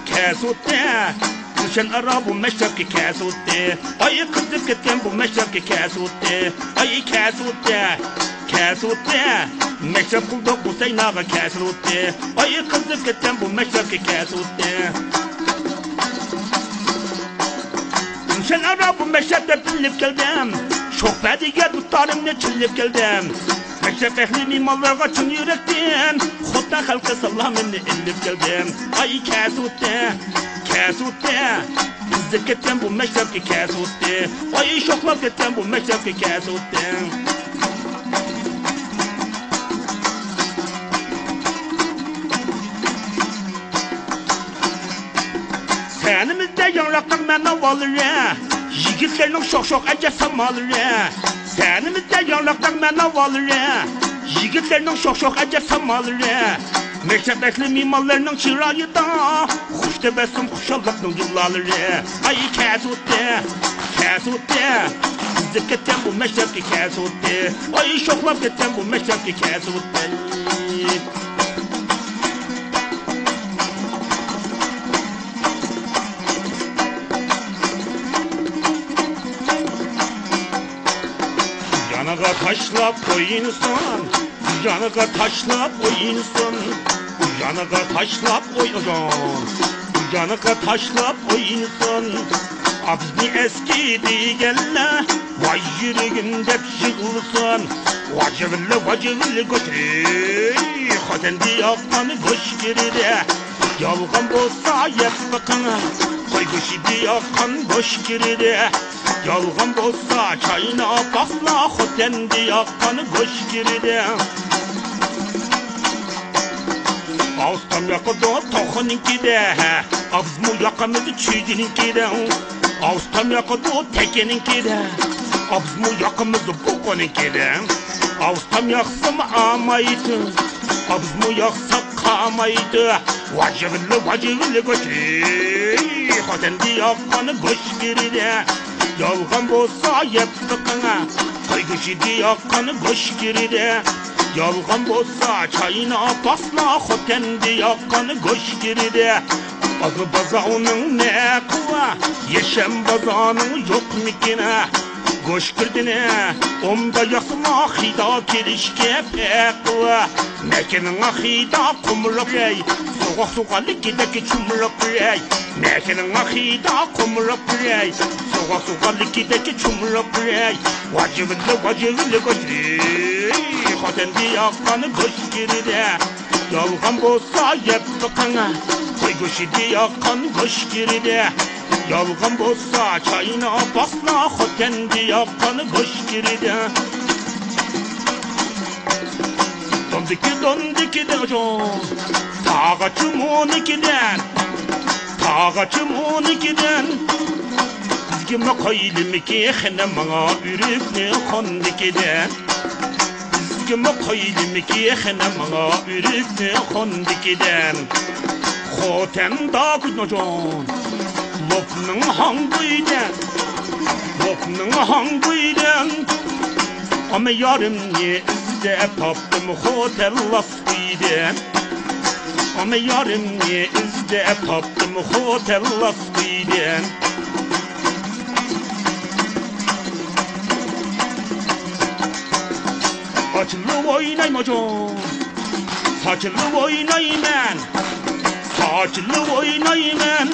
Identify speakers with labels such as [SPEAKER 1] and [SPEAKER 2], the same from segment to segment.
[SPEAKER 1] Kesut'te Düşen ara bu meşrepki Kesut'te Ay kızıp ketken bu meşrepki Kesut'te Ay Kesut'te Meşrep bulduk bu seynağı Kesut'te Ay kızıp ketken bu meşrepki Kesut'te Düşen ara bu meşrepte bilip geldim Çok bediye tutarımla çillip geldim Meşrep ehli mimarlarga çın yürekten Xudda halkı sallamını illip geldim Ay Kesut'te Kızıp ketken bu meşrepki Kesut'te Ay şoklap ketken bu meşrepki Kesut'te Senimizde yanraktan mena valırı Yigitlerinin şok ece samaları Senimizde yanraktan mena valırı Yigitlerinin şok ece samaları Meşrep ehli mimarlarının çırayı da Hoş tebessüm kuşallıkның yılları Ay Kesut'te Kızıp ketken bu meşrepki Kesut'te Ay şoklap ketken bu meşrepki Kesut'te Yanıga taşlap koyunsun Yanıga taşlap koyunsun Yanıga taşlap koyunsun Yanıga taşlap koyunsun Abzni eskidi gelle Vay yüreğim dep yığılsın Vacıvlı götürü Xotendi yakkanı boş girdi Yalgan bolsa yep bakana Koy goşidi yakkan boş girdi Yalgan bolsa çayına bakla Xotendi yakkanı boş girdi Ağustam yakıda toxuninki de Ağzımı yakamızı çüydüninki de Ağustam yakıda tekeninki de Ağzımı yakamızı bukoninki de Ağustam yaksam amaydı Ağzımı yaksa kamaydı Vacıvlı götürü Xotendi yakkanı boş girdi Yalgan bolsa yep bakana Koy goşidi yakkanı boş girdi Yalgan bolsa çayına basla Xotendi yakkanı goş girdi Azı bazağının ne kıva Yeşem bazağının yok mikine Goş girdine Omda yasma xida kirişke pekıva Mekenin axida kumrup rey Soğuk likideki çumrup rey Mekenin axida kumrup rey Soğuk likideki çumrup rey Vacıvlı götürü Xotendi yakkanı goş girdi Yalgan bolsa yep bakana Koy goşidi yakkanı goş girdi Yalgan bolsa çayına basla Xotendi yakkanı goş girdi Dondiki de Tağaçım 12'den Bizgime koydum ki Xene bana ürüpni xondikiden Bizgime koydum ki Xene bana ürüpni xondikiden Xoten da kudnocan Lopның hangıyden Ama yarımni izlep taptım Xoten laskıyden Ama yarımni izlep taptım Xoten laskıyden Saçlı oynaymacan Saçlı oynayman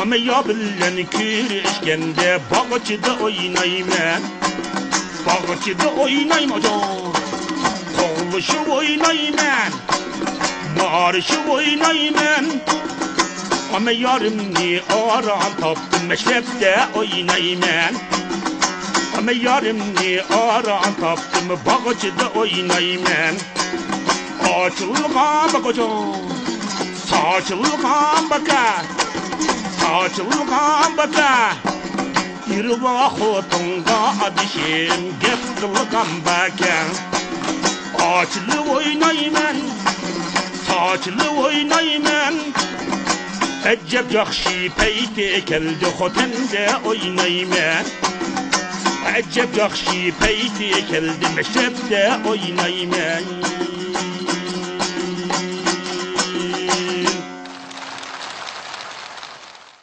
[SPEAKER 1] Ama ya bilen kirişkende Bağçıda oynayman Bağçıda oynaymacan Kovuşu oynayman Marşı oynayman Ama yarımni aran taptım Meşrepte oynayman Ama yarımni aran taptım Bağçıda oynayman Açılgan bakacan Saçılgan baka Yirva xotunga adişim Gep kılgan baka Açılı oynayman Saçılı oynayman Ecep yaxşı peyti keldi Xotende oynayman Ecep yaxşı peyti keldi Meşrepte oynayman